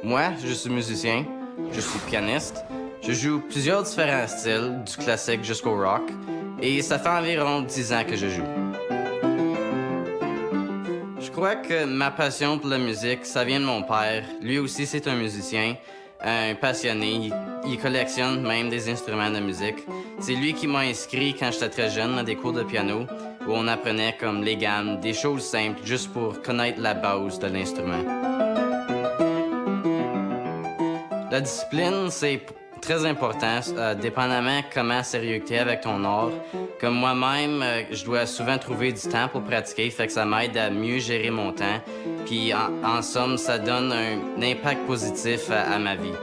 Moi, je suis musicien, je suis pianiste, je joue plusieurs différents styles, du classique jusqu'au rock, et ça fait environ 10 ans que je joue. Je crois que ma passion pour la musique, ça vient de mon père. Lui aussi, c'est un musicien, un passionné. Il collectionne même des instruments de musique. C'est lui qui m'a inscrit quand j'étais très jeune à des cours de piano où on apprenait comme les gammes, des choses simples, juste pour connaître la base de l'instrument. La discipline, c'est très important, dépendamment comment sérieux que t'es avec ton art. Comme moi-même, je dois souvent trouver du temps pour pratiquer, fait que ça m'aide à mieux gérer mon temps. Puis en somme, ça donne un impact positif à ma vie.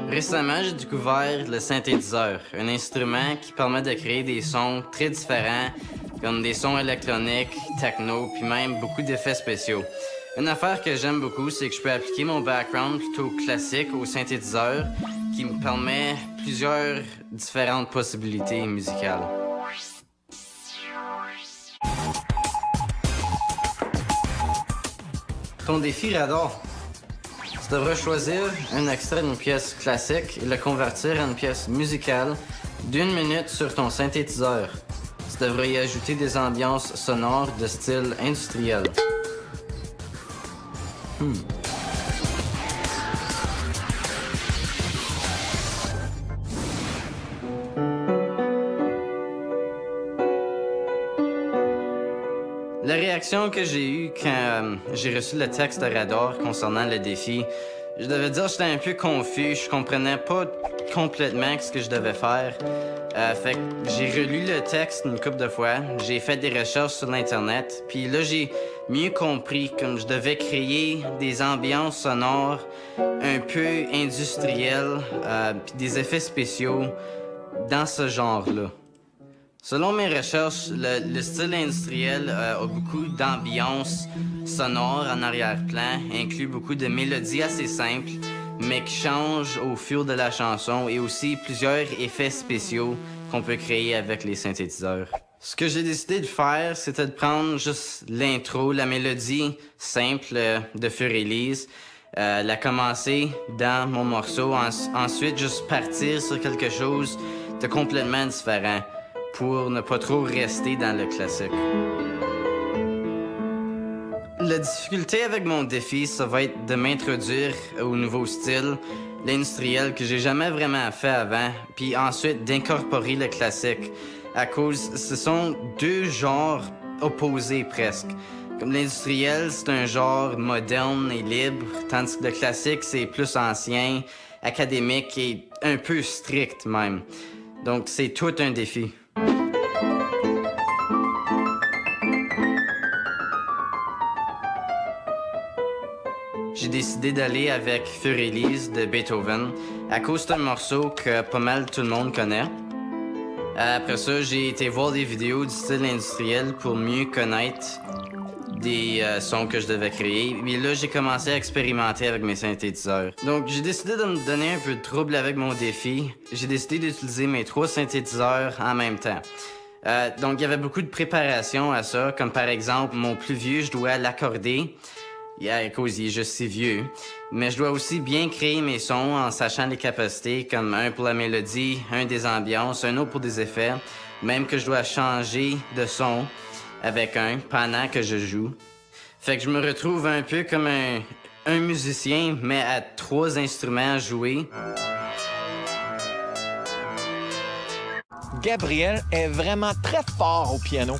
Récemment, j'ai découvert le synthétiseur, un instrument qui permet de créer des sons très différents, comme des sons électroniques, techno, puis même beaucoup d'effets spéciaux. Une affaire que j'aime beaucoup, c'est que je peux appliquer mon background plutôt classique au synthétiseur, qui me permet plusieurs différentes possibilités musicales. Ton défi radar. Tu devrais choisir un extrait d'une pièce classique et le convertir en une pièce musicale d'1 minute sur ton synthétiseur. Tu devrais y ajouter des ambiances sonores de style industriel. La réaction que j'ai eue quand j'ai reçu le texte de Radar concernant le défi, je devais dire que j'étais un peu confus, je comprenais pas complètement ce que je devais faire. Fait que j'ai relu le texte une couple de fois, j'ai fait des recherches sur l'Internet, puis là j'ai mieux compris comme je devais créer des ambiances sonores un peu industrielles, puis des effets spéciaux dans ce genre-là. Selon mes recherches, le style industriel a beaucoup d'ambiance sonore en arrière-plan, inclut beaucoup de mélodies assez simples, mais qui changent au fil de la chanson et aussi plusieurs effets spéciaux qu'on peut créer avec les synthétiseurs. Ce que j'ai décidé de faire, c'était de prendre juste l'intro, la mélodie simple de Fur-Elise, la commencer dans mon morceau, ensuite juste partir sur quelque chose de complètement différent, pour ne pas trop rester dans le classique. La difficulté avec mon défi, ça va être de m'introduire au nouveau style, l'industriel que j'ai jamais vraiment fait avant, puis ensuite d'incorporer le classique, à cause ce sont deux genres opposés presque. Comme l'industriel, c'est un genre moderne et libre, tandis que le classique, c'est plus ancien, académique et un peu strict même. Donc c'est tout un défi. J'ai décidé d'aller avec Fur-Elise de Beethoven, à cause d'un morceau que pas mal tout le monde connaît. Après ça, j'ai été voir des vidéos du style industriel pour mieux connaître des sons que je devais créer. Et là, j'ai commencé à expérimenter avec mes synthétiseurs. Donc, j'ai décidé de me donner un peu de trouble avec mon défi. J'ai décidé d'utiliser mes 3 synthétiseurs en même temps. Donc, il y avait beaucoup de préparation à ça, comme par exemple, mon plus vieux, je dois l'accorder. À cause il est juste si vieux. Mais je dois aussi bien créer mes sons en sachant les capacités, comme un pour la mélodie, un des ambiances, un autre pour des effets. Même que je dois changer de son avec un pendant que je joue. Fait que je me retrouve un peu comme un musicien, mais à 3 instruments à jouer. Gabriel est vraiment très fort au piano.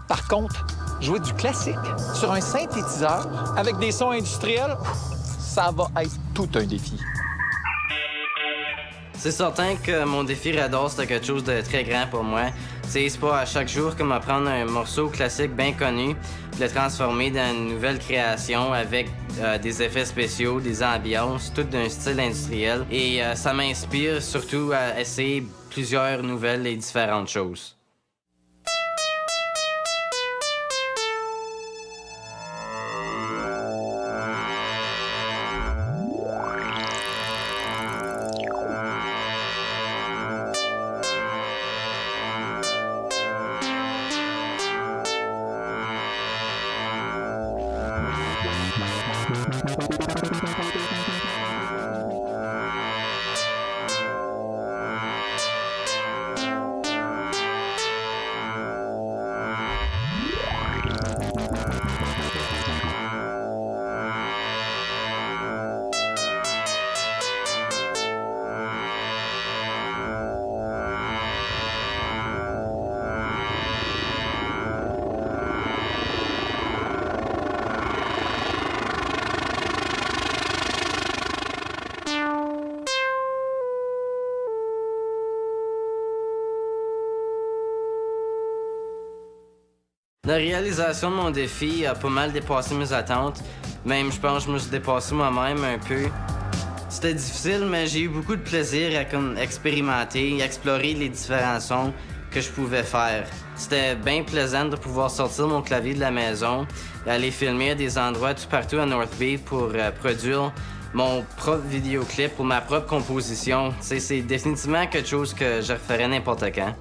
Par contre, jouer du classique sur un synthétiseur avec des sons industriels, ça va être tout un défi. C'est certain que mon défi Radar, c'était quelque chose de très grand pour moi. C'est pas à chaque jour comme à prendre un morceau classique bien connu, puis le transformer dans une nouvelle création avec des effets spéciaux, des ambiances, tout d'un style industriel. Et ça m'inspire surtout à essayer plusieurs nouvelles et différentes choses. La réalisation de mon défi a pas mal dépassé mes attentes. Même, je pense que je me suis dépassé moi-même un peu. C'était difficile, mais j'ai eu beaucoup de plaisir à expérimenter, explorer les différents sons que je pouvais faire. C'était bien plaisant de pouvoir sortir mon clavier de la maison et aller filmer à des endroits tout partout à North Bay pour produire mon propre vidéoclip pour ma propre composition. C'est définitivement quelque chose que je referais n'importe quand.